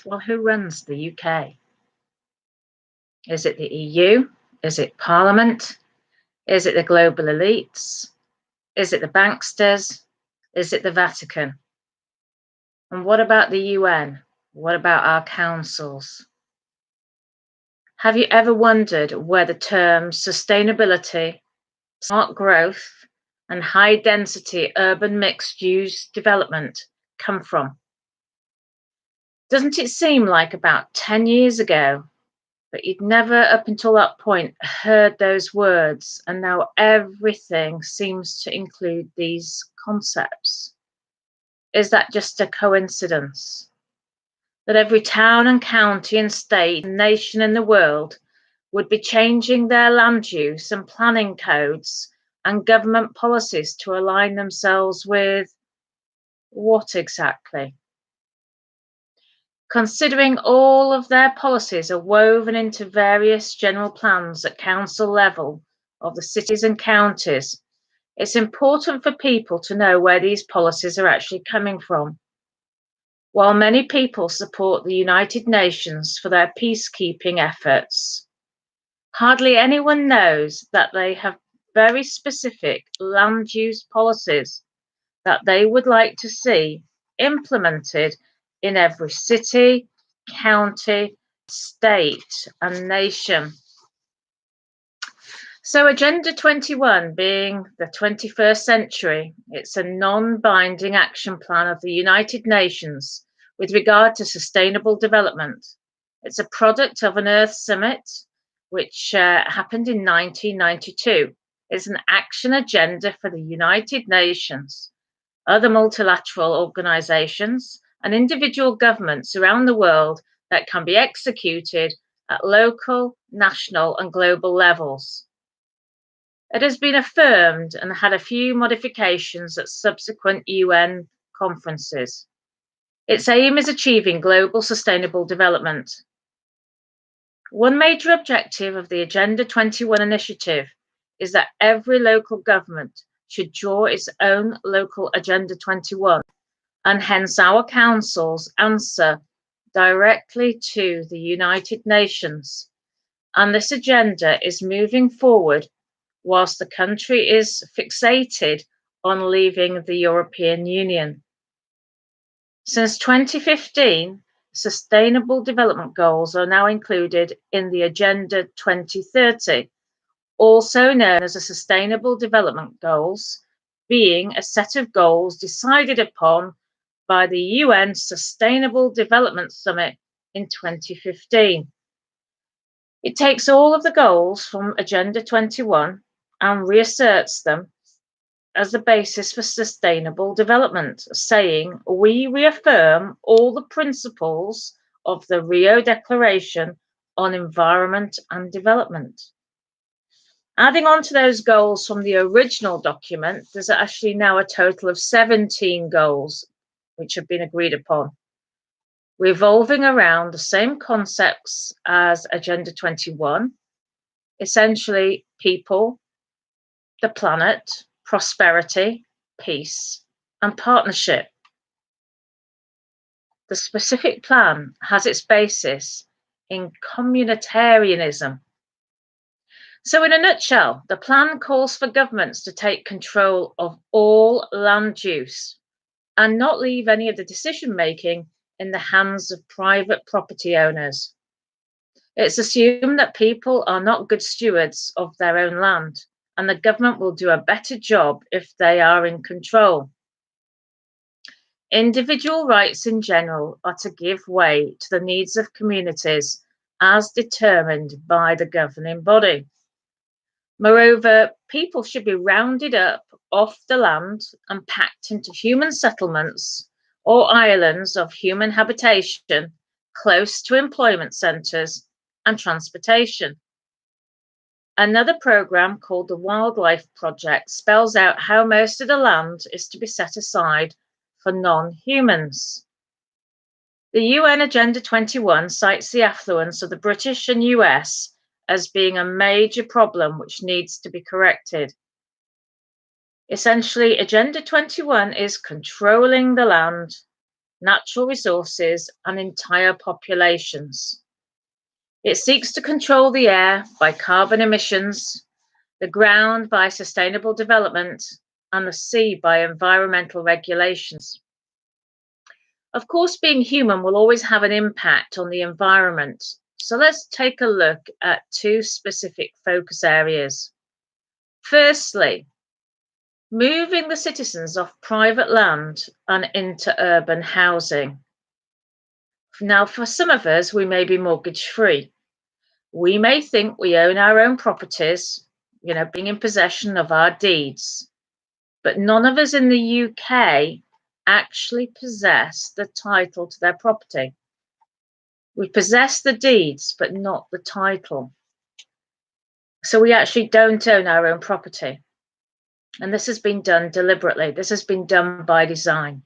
Well, who runs the UK? Is it the EU? Is it Parliament? Is it the global elites? Is it the banksters? Is it the Vatican? And what about the UN? What about our councils? Have you ever wondered where the terms sustainability, smart growth, and high density urban mixed use development come from? Doesn't it seem like about 10 years ago but you'd never up until that point heard those words, and now everything seems to include these concepts? Is that just a coincidence? That every town and county and state and nation in the world would be changing their land use and planning codes and government policies to align themselves with what exactly? Considering all of their policies are woven into various general plans at council level of the cities and counties, it's important for people to know where these policies are actually coming from. While many people support the United Nations for their peacekeeping efforts, hardly anyone knows that they have very specific land use policies that they would like to see implemented in every city, county, state, and nation. So, Agenda 21 being the 21st century, it's a non binding action plan of the United Nations with regard to sustainable development. It's a product of an Earth Summit, which happened in 1992. It's an action agenda for the United Nations, other multilateral organizations, and individual governments around the world that can be executed at local, national, and global levels. It has been affirmed and had a few modifications at subsequent UN conferences. Its aim is achieving global sustainable development. One major objective of the Agenda 21 initiative is that every local government should draw its own local Agenda 21, and hence our councils answer directly to the United Nations. And this agenda is moving forward whilst the country is fixated on leaving the European Union. Since 2015, Sustainable Development Goals are now included in the Agenda 2030, also known as the Sustainable Development Goals, being a set of goals decided upon by the UN Sustainable Development Summit in 2015. It takes all of the goals from Agenda 21 and reasserts them as the basis for sustainable development, saying, we reaffirm all the principles of the Rio Declaration on Environment and Development. Adding on to those goals from the original document, there's actually now a total of 17 goals which have been agreed upon, revolving around the same concepts as Agenda 21, essentially people, the planet, prosperity, peace, and partnership. The specific plan has its basis in communitarianism. So, in a nutshell, the plan calls for governments to take control of all land use and not leave any of the decision making in the hands of private property owners. It's assumed that people are not good stewards of their own land, and the government will do a better job if they are in control. Individual rights in general are to give way to the needs of communities as determined by the governing body. Moreover, people should be rounded up off the land and packed into human settlements or islands of human habitation close to employment centres and transportation. Another programme called the Wildlife Project spells out how most of the land is to be set aside for non-humans. The UN Agenda 21 cites the affluence of the British and US as being a major problem which needs to be corrected. Essentially, Agenda 21 is controlling the land, natural resources, and entire populations. It seeks to control the air by carbon emissions, the ground by sustainable development, and the sea by environmental regulations. Of course, being human will always have an impact on the environment. So let's take a look at two specific focus areas. Firstly, moving the citizens off private land and into urban housing. Now, for some of us, we may be mortgage free. We may think we own our own properties, being in possession of our deeds. But none of us in the UK actually possess the title to their property. We possess the deeds, but not the title. So we actually don't own our own property. And this has been done deliberately. This has been done by design.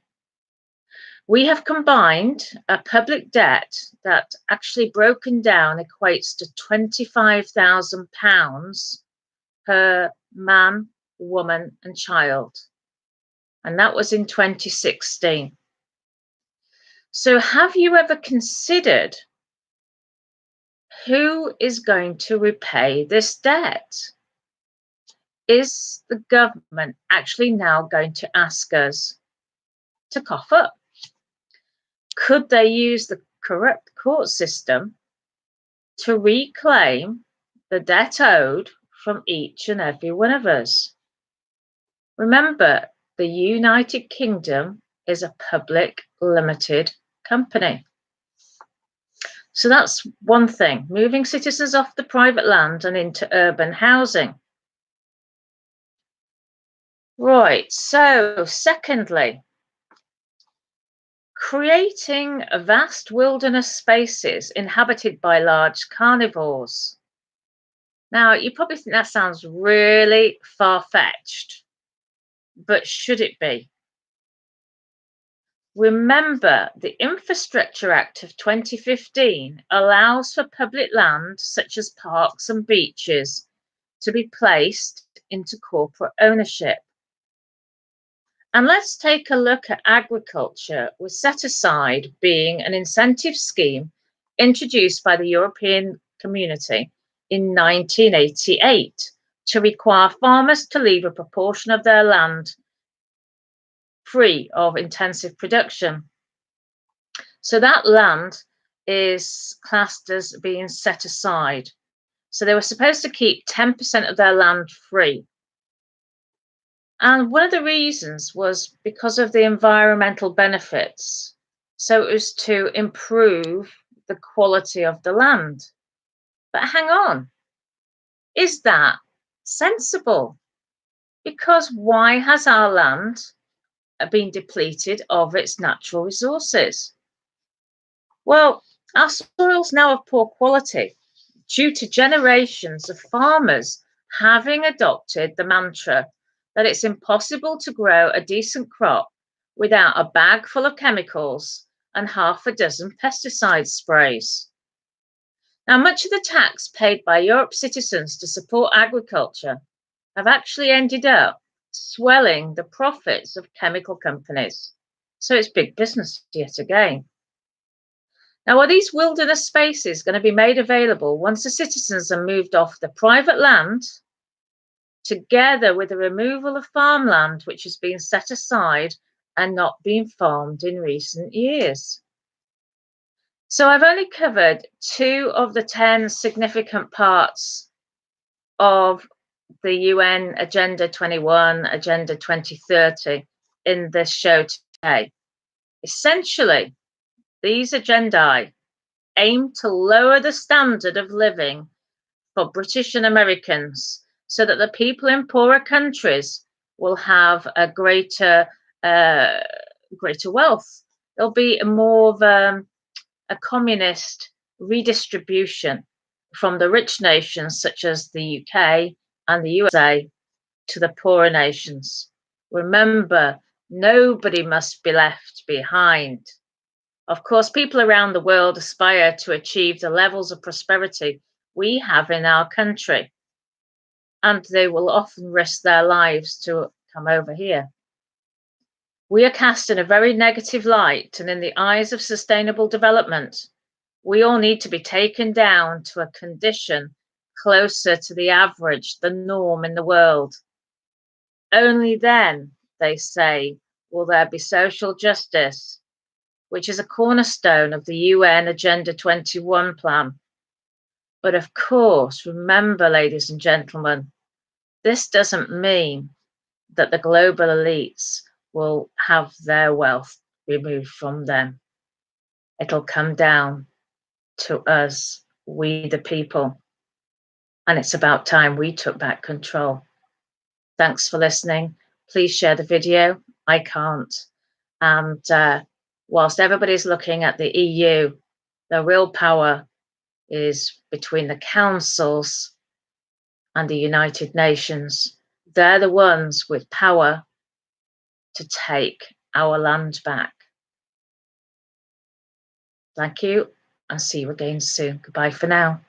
We have combined a public debt that actually broken down equates to £25,000 per man, woman, and child. And that was in 2016. So have you ever considered who is going to repay this debt? Is the government actually now going to ask us to cough up? Could they use the corrupt court system to reclaim the debt owed from each and every one of us? Remember, the United Kingdom is a public limited company. So that's one thing, moving citizens off the private land and into urban housing. Right, so secondly, creating vast wilderness spaces inhabited by large carnivores. Now, you probably think that sounds really far-fetched, but should it be? Remember, the Infrastructure Act of 2015 allows for public land, such as parks and beaches, to be placed into corporate ownership. And let's take a look at agriculture, with set aside being an incentive scheme introduced by the European Community in 1988 to require farmers to leave a proportion of their land free of intensive production. So that land is classed as being set aside. So they were supposed to keep 10% of their land free. And one of the reasons was because of the environmental benefits. So it was to improve the quality of the land. But hang on, is that sensible? Because why has our land been depleted of its natural resources? Well, our soils now of poor quality due to generations of farmers having adopted the mantra that it's impossible to grow a decent crop without a bag full of chemicals and half a dozen pesticide sprays. Now, much of the tax paid by Europe's citizens to support agriculture have actually ended up swelling the profits of chemical companies. So it's big business yet again. Now, are these wilderness spaces going to be made available once the citizens are moved off the private land, together with the removal of farmland which has been set aside and not been farmed in recent years? So I've only covered 2 of the 10 significant parts of the UN Agenda 21, Agenda 2030 in this show today. Essentially, these agendae aim to lower the standard of living for British and Americans so that the people in poorer countries will have a greater wealth. There'll be more of a communist redistribution from the rich nations such as the UK and the USA to the poorer nations. Remember, nobody must be left behind. Of course, people around the world aspire to achieve the levels of prosperity we have in our country, and they will often risk their lives to come over here. We are cast in a very negative light, and in the eyes of sustainable development, we all need to be taken down to a condition closer to the average, the norm in the world. Only then, they say, will there be social justice, which is a cornerstone of the UN Agenda 21 plan. But of course, remember, ladies and gentlemen, this doesn't mean that the global elites will have their wealth removed from them. It'll come down to us, we the people. And it's about time we took back control. Thanks for listening. Please share the video. I can't. And whilst everybody's looking at the EU, the real power is between the councils and the United Nations. They're the ones with power to take our land back. Thank you, and see you again soon. Goodbye for now.